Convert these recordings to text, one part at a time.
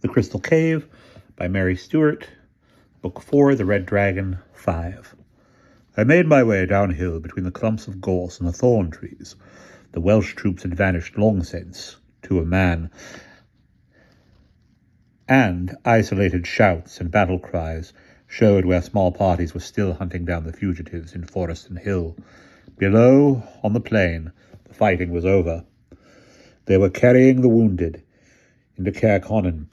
The Crystal Cave by Mary Stewart, Book 4, The Red Dragon, 5. I made my way downhill between the clumps of gorse and the thorn trees. The Welsh troops had vanished long since, to a man, and isolated shouts and battle cries showed where small parties were still hunting down the fugitives in forest and hill. Below, on the plain, the fighting was over. They were carrying the wounded into Caerconnan.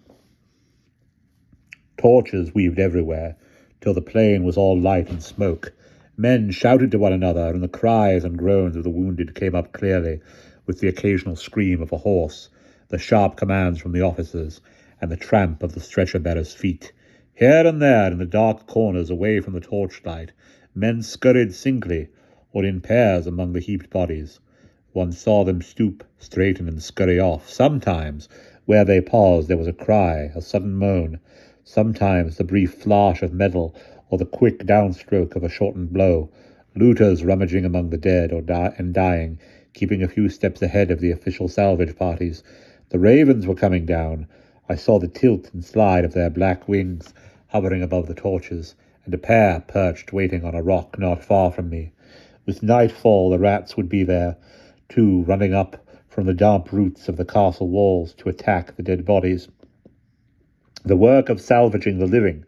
Torches weaved everywhere, till the plain was all light and smoke. Men shouted to one another, and the cries and groans of the wounded came up clearly, with the occasional scream of a horse, the sharp commands from the officers, and the tramp of the stretcher-bearers' feet. Here and there, in the dark corners away from the torchlight, men scurried singly or in pairs among the heaped bodies. One saw them stoop, straighten, and scurry off. Sometimes, where they paused, there was a cry, a sudden moan. Sometimes the brief flash of metal or the quick downstroke of a shortened blow. Looters rummaging among the dead and dying, keeping a few steps ahead of the official salvage parties. The ravens were coming down. I saw the tilt and slide of their black wings hovering above the torches, and a pair perched waiting on a rock not far from me. With nightfall the rats would be there, too, running up from the damp roots of the castle walls to attack the dead bodies. The work of salvaging the living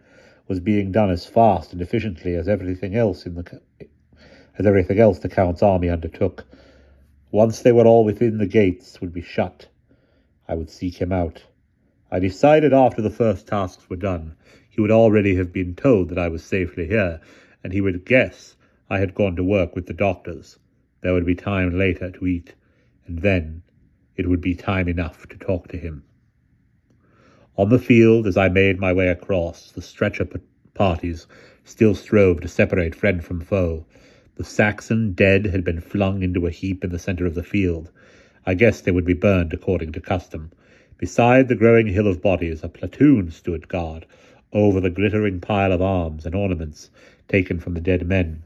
was being done as fast and efficiently as everything else the Count's army undertook. Once they were all within, the gates would be shut. I would seek him out. I decided after the first tasks were done, he would already have been told that I was safely here, and he would guess I had gone to work with the doctors. There would be time later to eat, and then it would be time enough to talk to him. On the field, as I made my way across, the stretcher parties still strove to separate friend from foe. The Saxon dead had been flung into a heap in the center of the field. I guessed they would be burned according to custom. Beside the growing hill of bodies, a platoon stood guard over the glittering pile of arms and ornaments taken from the dead men.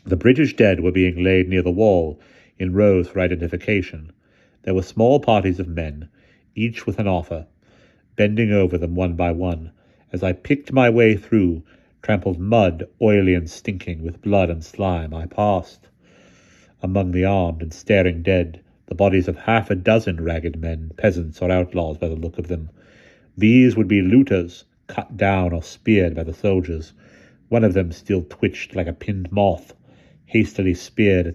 The British dead were being laid near the wall in rows for identification. There were small parties of men, each with an offer, bending over them one by one. As I picked my way through trampled mud, oily and stinking with blood and slime, I passed among the armed and staring dead, the bodies of half a dozen ragged men, peasants or outlaws by the look of them. These would be looters, cut down or speared by the soldiers. One of them still twitched like a pinned moth, hastily speared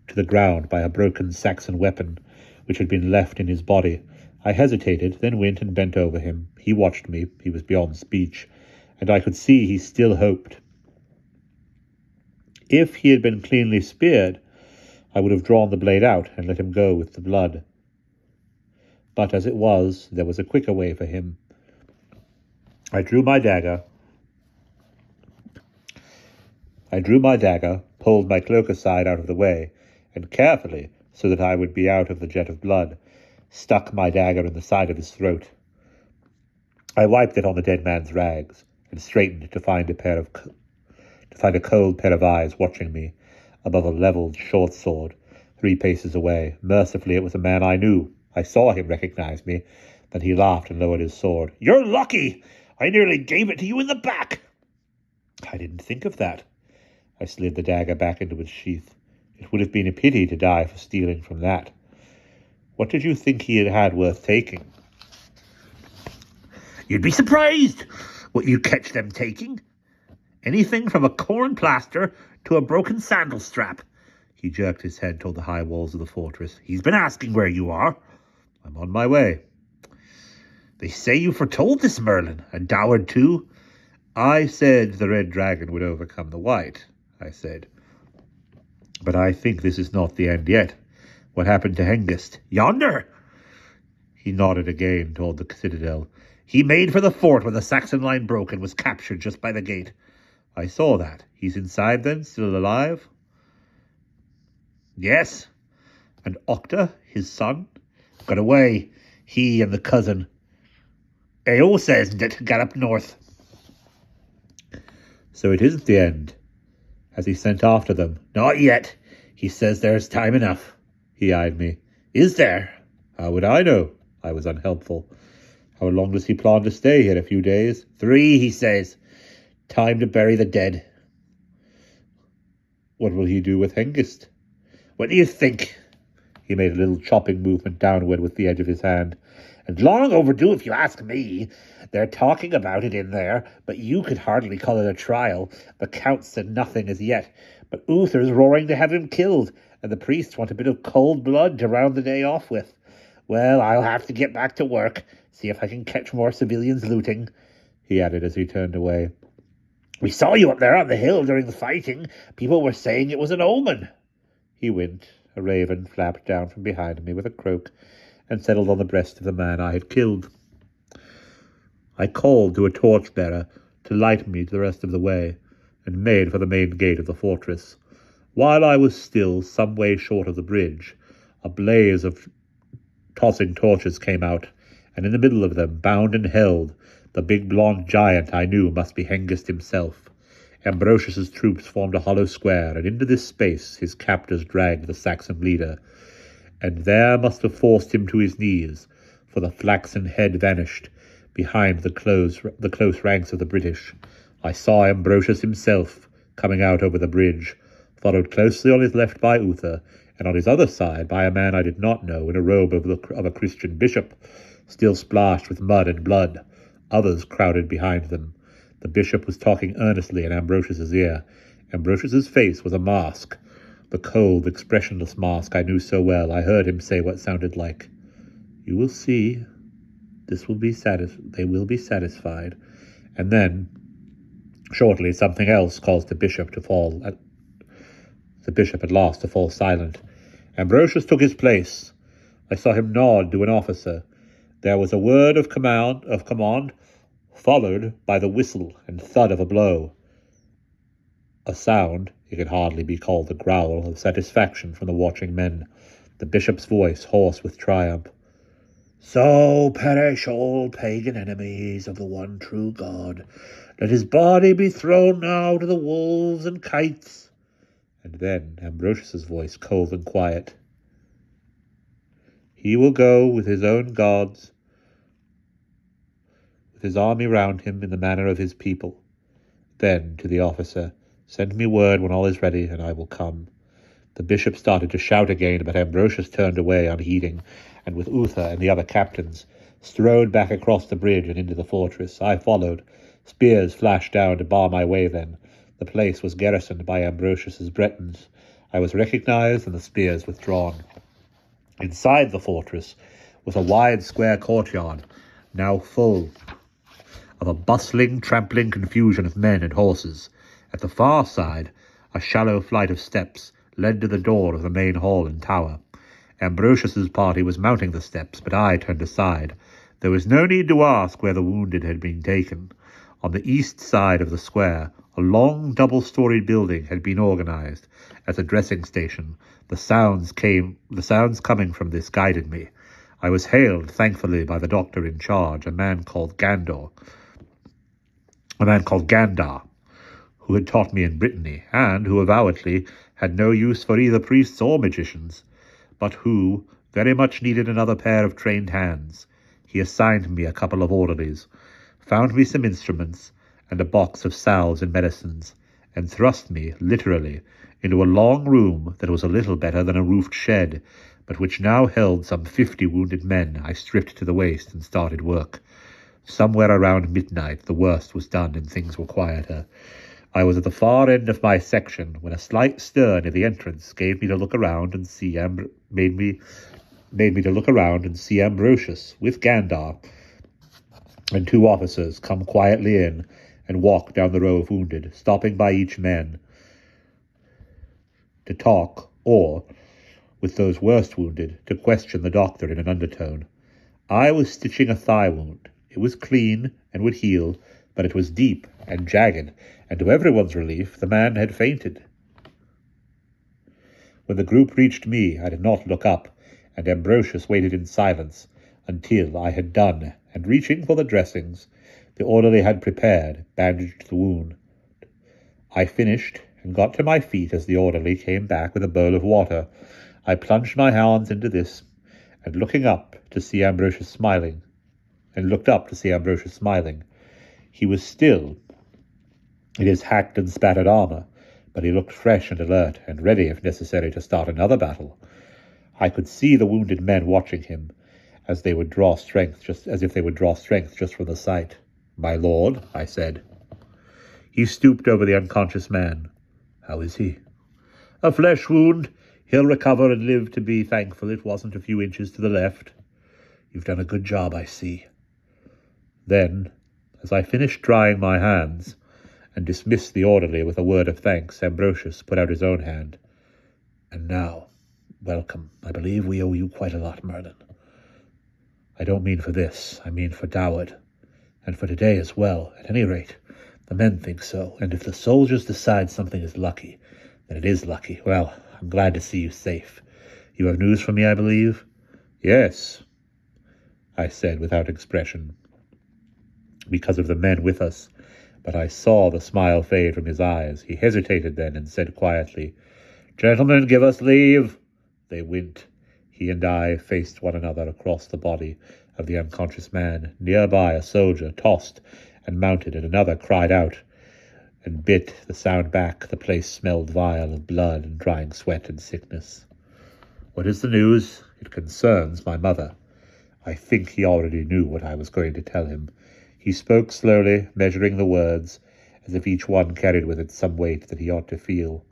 to the ground by a broken Saxon weapon which had been left in his body. I hesitated, then went and bent over him. He watched me. He was beyond speech, and I could see he still hoped. If he had been cleanly speared, I would have drawn the blade out and let him go with the blood. But as it was, there was a quicker way for him. I drew my dagger, pulled my cloak aside out of the way, and carefully, so that I would be out of the jet of blood, stuck my dagger in the side of his throat. I wiped it on the dead man's rags, and straightened to find a cold pair of eyes watching me above a levelled short sword 3 paces away. Mercifully, it was a man I knew. I saw him recognize me. Then he laughed and lowered his sword. "You're lucky! I nearly gave it to you in the back." I didn't think of that. I slid the dagger back into its sheath. It would have been a pity to die for stealing from that. What did you think he had worth taking? "You'd be surprised what you catch them taking. Anything from a corn plaster to a broken sandal strap." He jerked his head toward the high walls of the fortress. "He's been asking where you are." "I'm on my way." "They say you foretold this, Merlin, and dowered too." "I said the red dragon would overcome the white," I said. "But I think this is not the end yet. What happened to Hengist?" "Yonder." He nodded again toward the citadel. "He made for the fort when the Saxon line broke and was captured just by the gate." "I saw that. He's inside then, still alive?" "Yes." "And Octa, his son?" "Got away. He and the cousin. Eo says that got up north." "So it isn't the end. Has he sent after them?" "Not yet. He says there's time enough." He eyed me. "Is there?" "How would I know?" I was unhelpful. How long does he plan to stay here? A few days? 3, he says. Time to bury the dead. What will he do with Hengist? What do you think? He made a little chopping movement downward with the edge of his hand. And long overdue, if you ask me. They're talking about it in there, but you could hardly call it a trial. The Count said nothing as yet, but Uther's roaring to have him killed, and the priests want a bit of cold blood to round the day off with. Well, I'll have to get back to work, see if I can catch more civilians looting, he added as he turned away. We saw you up there on the hill during the fighting. People were saying it was an omen. He went. A raven flapped down from behind me with a croak and settled on the breast of the man I had killed. I called to a torch-bearer to light me the rest of the way, and made for the main gate of the fortress. While I was still some way short of the bridge, a blaze of tossing torches came out, and in the middle of them, bound and held, the big blond giant I knew must be Hengist himself. Ambrosius's troops formed a hollow square, and into this space his captors dragged the Saxon leader, and there must have forced him to his knees, for the flaxen head vanished behind the close ranks of the British. I saw Ambrosius himself coming out over the bridge, followed closely on his left by Uther, and on his other side by a man I did not know in a robe of a Christian bishop, still splashed with mud and blood. Others crowded behind them. The bishop was talking earnestly in Ambrosius's ear. Ambrosius's face was a mask, the cold, expressionless mask I knew so well. I heard him say what sounded like, "You will see. They will be satisfied." And then, shortly, something else caused the bishop at last to fall silent. Ambrosius took his place. I saw him nod to an officer. There was a word of command, followed by the whistle and thud of a blow. A sound, it could hardly be called a growl, of satisfaction from the watching men. The bishop's voice hoarse with triumph. So perish all pagan enemies of the one true God. Let his body be thrown now to the wolves and kites. And then Ambrosius's voice, cold and quiet. He will go with his own gods, with his army round him in the manner of his people. Then to the officer, send me word when all is ready, and I will come. The bishop started to shout again, but Ambrosius turned away unheeding, and with Uther and the other captains, strode back across the bridge and into the fortress. I followed. Spears flashed down to bar my way then. The place was garrisoned by Ambrosius's Bretons. I was recognized and the spears withdrawn. Inside the fortress was a wide square courtyard, now full of a bustling, trampling confusion of men and horses. At the far side, a shallow flight of steps led to the door of the main hall and tower. Ambrosius's party was mounting the steps, but I turned aside. There was no need to ask where the wounded had been taken. On the east side of the square, a long double-storied building had been organized as a dressing station. The sounds coming from this guided me. I was hailed, thankfully, by the doctor in charge, a man called Gandar, who had taught me in Brittany, and who avowedly had no use for either priests or magicians, but who very much needed another pair of trained hands. He assigned me a couple of orderlies, found me some instruments and a box of salves and medicines, and thrust me, literally, into a long room that was a little better than a roofed shed, but which now held some 50 wounded men. I stripped to the waist and started work. Somewhere around midnight the worst was done and things were quieter. I was at the far end of my section when a slight stir near the entrance made me to look around and see Ambrosius with Gandar and 2 officers come quietly in and walk down the row of wounded, stopping by each man to talk, or, with those worst wounded, to question the doctor in an undertone. I was stitching a thigh wound. It was clean and would heal, but it was deep and jagged, and to everyone's relief, the man had fainted. When the group reached me, I did not look up, and Ambrosius waited in silence until I had done, and reaching for the dressings the orderly had prepared, bandaged the wound. I finished and got to my feet as the orderly came back with a bowl of water. I plunged my hands into this, and looking up to see Ambrosius smiling, and looked up to see Ambrosius smiling. He was still in his hacked and spattered armor, but he looked fresh and alert, and ready, if necessary, to start another battle. I could see the wounded men watching him, as if they would draw strength just from the sight. "My lord," I said. He stooped over the unconscious man. "How is he?" "A flesh wound. He'll recover and live to be thankful it wasn't a few inches to the left." "You've done a good job, I see." Then, as I finished drying my hands and dismissed the orderly with a word of thanks, Ambrosius put out his own hand. "And now, welcome. I believe we owe you quite a lot, Merlin." "I don't mean for this. I mean for Doward. And for today as well. At any rate, the men think so. And if the soldiers decide something is lucky, then it is lucky. Well, I'm glad to see you safe. You have news for me, I believe?" "Yes," I said without expression, because of the men with us, but I saw the smile fade from his eyes. He hesitated then and said quietly, "Gentlemen, give us leave." They winked. He and I faced one another across the body of the unconscious man. Nearby, a soldier tossed and mounted, and another cried out and bit the sound back. The place smelled vile of blood and drying sweat and sickness. "What is the news?" "It concerns my mother." I think he already knew what I was going to tell him. He spoke slowly, measuring the words, as if each one carried with it some weight that he ought to feel.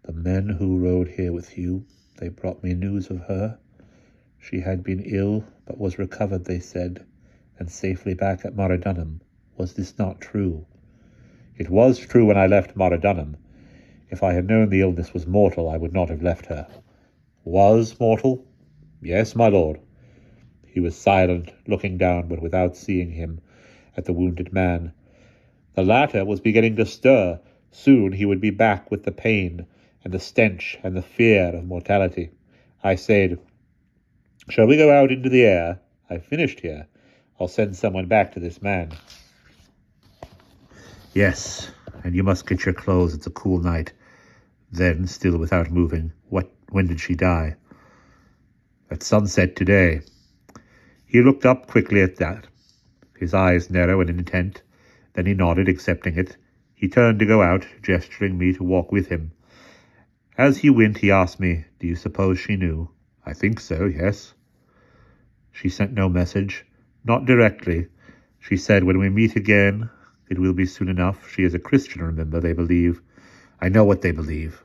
"The men who rode here with you, they brought me news of her. She had been ill, but was recovered, they said, and safely back at Moradunham. Was this not true?" "It was true when I left Moradunham. If I had known the illness was mortal, I would not have left her." "Was mortal?" "Yes, my lord." He was silent, looking down, but without seeing him, at the wounded man. The latter was beginning to stir. Soon he would be back with the pain and the stench and the fear of mortality. I said, "Shall we go out into the air? I've finished here. I'll send someone back to this man." "Yes, and you must get your clothes. It's a cool night." Then, still without moving, when did she die?" "At sunset today." He looked up quickly at that, his eyes narrow and intent. Then he nodded, accepting it. He turned to go out, gesturing me to walk with him. As he went, he asked me, "Do you suppose she knew?" "I think so, yes." "She sent no message?" "Not directly. She said, 'When we meet again, it will be soon enough.' She is a Christian, remember, they believe." "I know what they believe."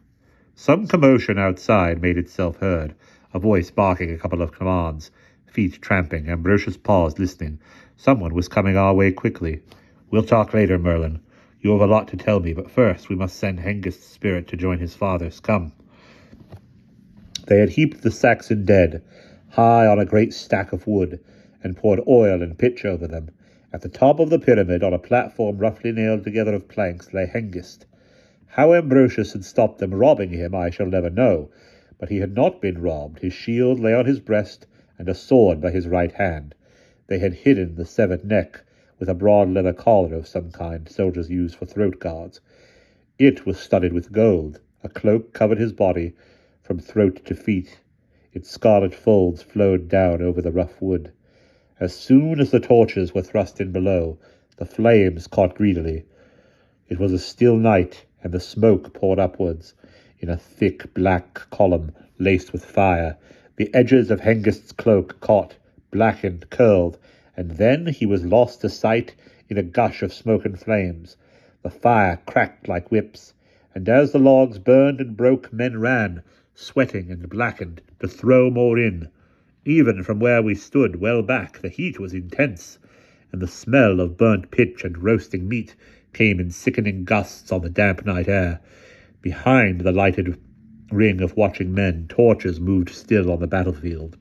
Some commotion outside made itself heard, a voice barking a couple of commands, feet tramping. Ambrosius paused, listening. Someone was coming our way quickly. "We'll talk later, Merlin. You have a lot to tell me, but first we must send Hengist's spirit to join his fathers. Come." They had heaped the Saxon dead high on a great stack of wood, and poured oil and pitch over them. At the top of the pyramid, on a platform roughly nailed together of planks, lay Hengist. How Ambrosius had stopped them robbing him I shall never know, but he had not been robbed. His shield lay on his breast, and a sword by his right hand. They had hidden the severed neck with a broad leather collar of some kind soldiers use for throat guards. It was studded with gold. A cloak covered his body from throat to feet. Its scarlet folds flowed down over the rough wood. As soon as the torches were thrust in below, the flames caught greedily. It was a still night, and the smoke poured upwards in a thick black column laced with fire. The edges of Hengist's cloak caught, blackened, curled, and then he was lost to sight in a gush of smoke and flames. The fire cracked like whips, and as the logs burned and broke, men ran, sweating and blackened, to throw more in. Even from where we stood, well back, the heat was intense, and the smell of burnt pitch and roasting meat came in sickening gusts on the damp night air. Behind the lighted ring of watching men, torches moved still on the battlefield,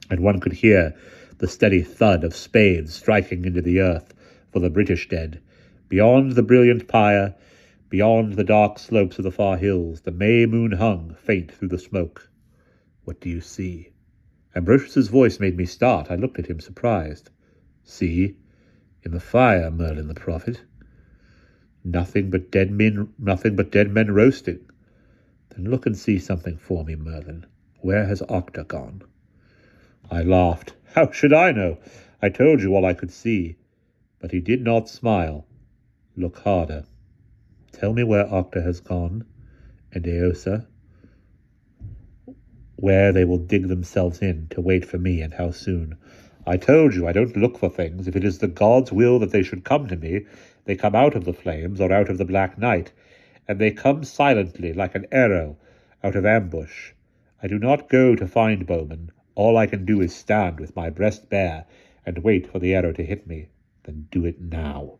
and one could hear the steady thud of spades striking into the earth for the British dead. Beyond the brilliant pyre, beyond the dark slopes of the far hills, the May moon hung faint through the smoke. "What do you see?" Ambrosius's voice made me start. I looked at him, surprised. "See? In the fire, Merlin the prophet. Nothing but dead men roasting." "Then look and see something for me, Merlin. Where has Octa gone?" I laughed. "How should I know? I told you all I could see. But he did not smile. Look harder. Tell me where Octa has gone, and Eosa, where they will dig themselves in to wait for me, and how soon. I told you I don't look for things. If it is the gods' will that they should come to me, they come out of the flames or out of the black night, and they come silently like an arrow out of ambush. I do not go to find bowmen. All I can do is stand with my breast bare and wait for the arrow to hit me. Then do it now.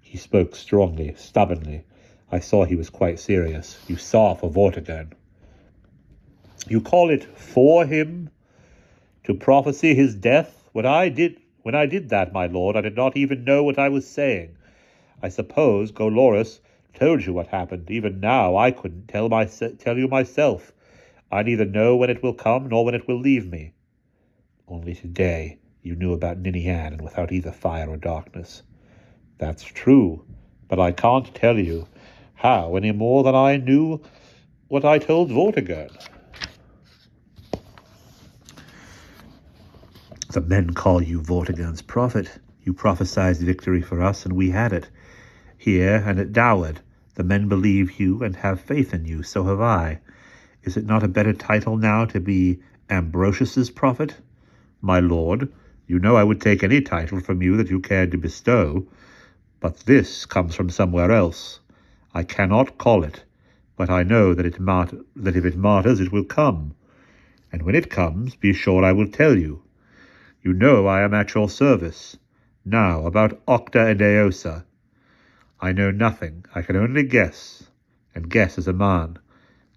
He spoke strongly, stubbornly. I saw he was quite serious. You saw for Vortigern. You call it for him? To prophesy his death? When I did that, my lord, I did not even know what I was saying. I suppose Golorus told you what happened. Even now I couldn't tell you myself. I neither know when it will come nor when it will leave me. Only today you knew about Ninian, and without either fire or darkness. That's true, but I can't tell you how any more than I knew what I told Vortigern. The men call you Vortigern's prophet. You prophesied victory for us, and we had it. Here and at Doward, the men believe you and have faith in you, so have I. Is it not a better title now to be Ambrosius's prophet? My lord, you know I would take any title from you that you cared to bestow, but this comes from somewhere else. I cannot call it, but I know that if it matters, it will come. And when it comes, be sure I will tell you. You know I am at your service. Now, about Octa and Eosa. I know nothing. I can only guess, and guess as a man.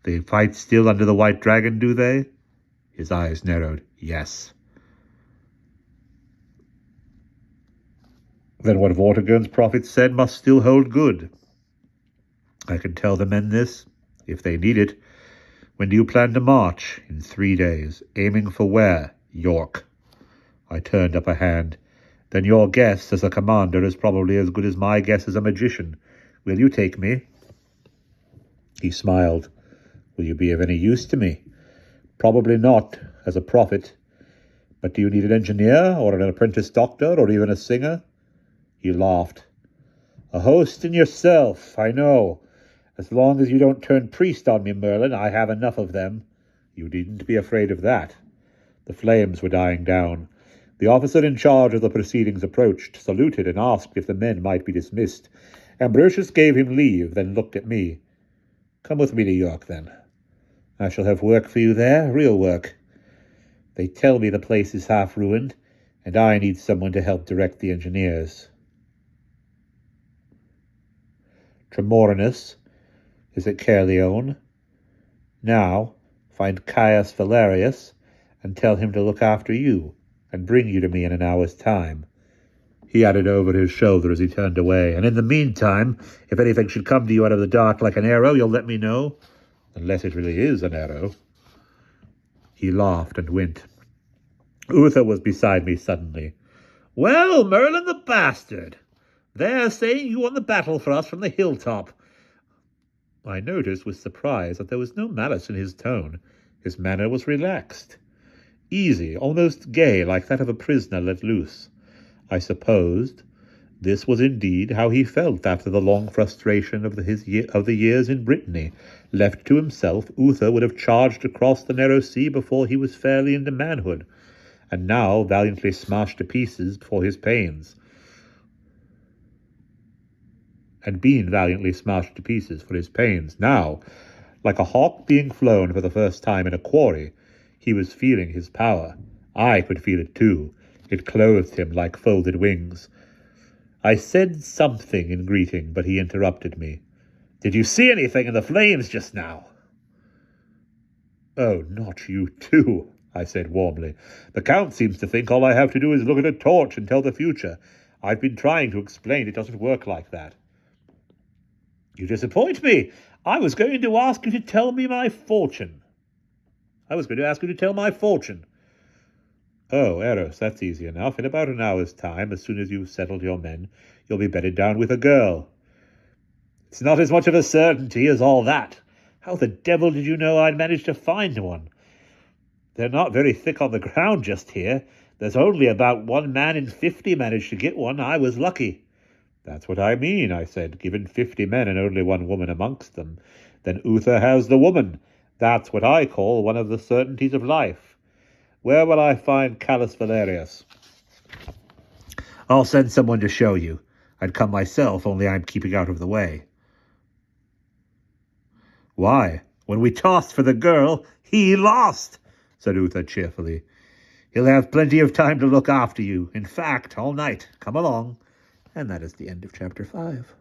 They fight still under the White Dragon, do they? His eyes narrowed. Yes. Then what Vortigern's prophet said must still hold good. I can tell the men this, if they need it. When do you plan to march? In 3 days. Aiming for where? York. I turned up a hand. Then your guess as a commander is probably as good as my guess as a magician. Will you take me? He smiled. Will you be of any use to me? Probably not, as a prophet. But do you need an engineer, or an apprentice doctor, or even a singer? He laughed. A host in yourself, I know. As long as you don't turn priest on me, Merlin, I have enough of them. You needn't be afraid of that. The flames were dying down. The officer in charge of the proceedings approached, saluted, and asked if the men might be dismissed. Ambrosius gave him leave, then looked at me. Come with me to York, then. I shall have work for you there, real work. They tell me the place is half ruined, and I need someone to help direct the engineers. Tremorinus is at Caerleon. Now, find Caius Valerius, and tell him to look after you, and bring you to me in an hour's time. He added over his shoulder as he turned away. And in the meantime, if anything should come to you out of the dark like an arrow, you'll let me know. Unless it really is an arrow. He laughed and went. Uther was beside me suddenly. Well, Merlin the bastard! They're saying you won the battle for us from the hilltop. I noticed with surprise that there was no malice in his tone. His manner was relaxed. Easy, almost gay, like that of a prisoner let loose. I supposed this was indeed how he felt after the long frustration of the years in Brittany. Left to himself, Uther would have charged across the narrow sea before he was fairly into manhood, and now valiantly smashed to pieces for his pains. Now, like a hawk being flown for the first time in a quarry, he was feeling his power. I could feel it too. It clothed him like folded wings. I said something in greeting, but he interrupted me. Did you see anything in the flames just now? Oh, not you too, I said warmly. The Count seems to think all I have to do is look at a torch and tell the future. I've been trying to explain it doesn't work like that. You disappoint me. I was going to ask you to tell me my fortune. Oh, Eros, that's easy enough. In about an hour's time, as soon as you've settled your men, you'll be bedded down with a girl. It's not as much of a certainty as all that. How the devil did you know I'd managed to find one? They're not very thick on the ground just here. There's only about 1 man in 50 managed to get one. I was lucky. That's what I mean, I said. Given 50 men and only 1 woman amongst them, then Uther has the woman. That's what I call one of the certainties of life. Where will I find Callus Valerius? I'll send someone to show you. I'd come myself, only I'm keeping out of the way. Why? When we tossed for the girl, he lost, said Uther cheerfully. He'll have plenty of time to look after you. In fact, all night. Come along. And that is the end of chapter 5.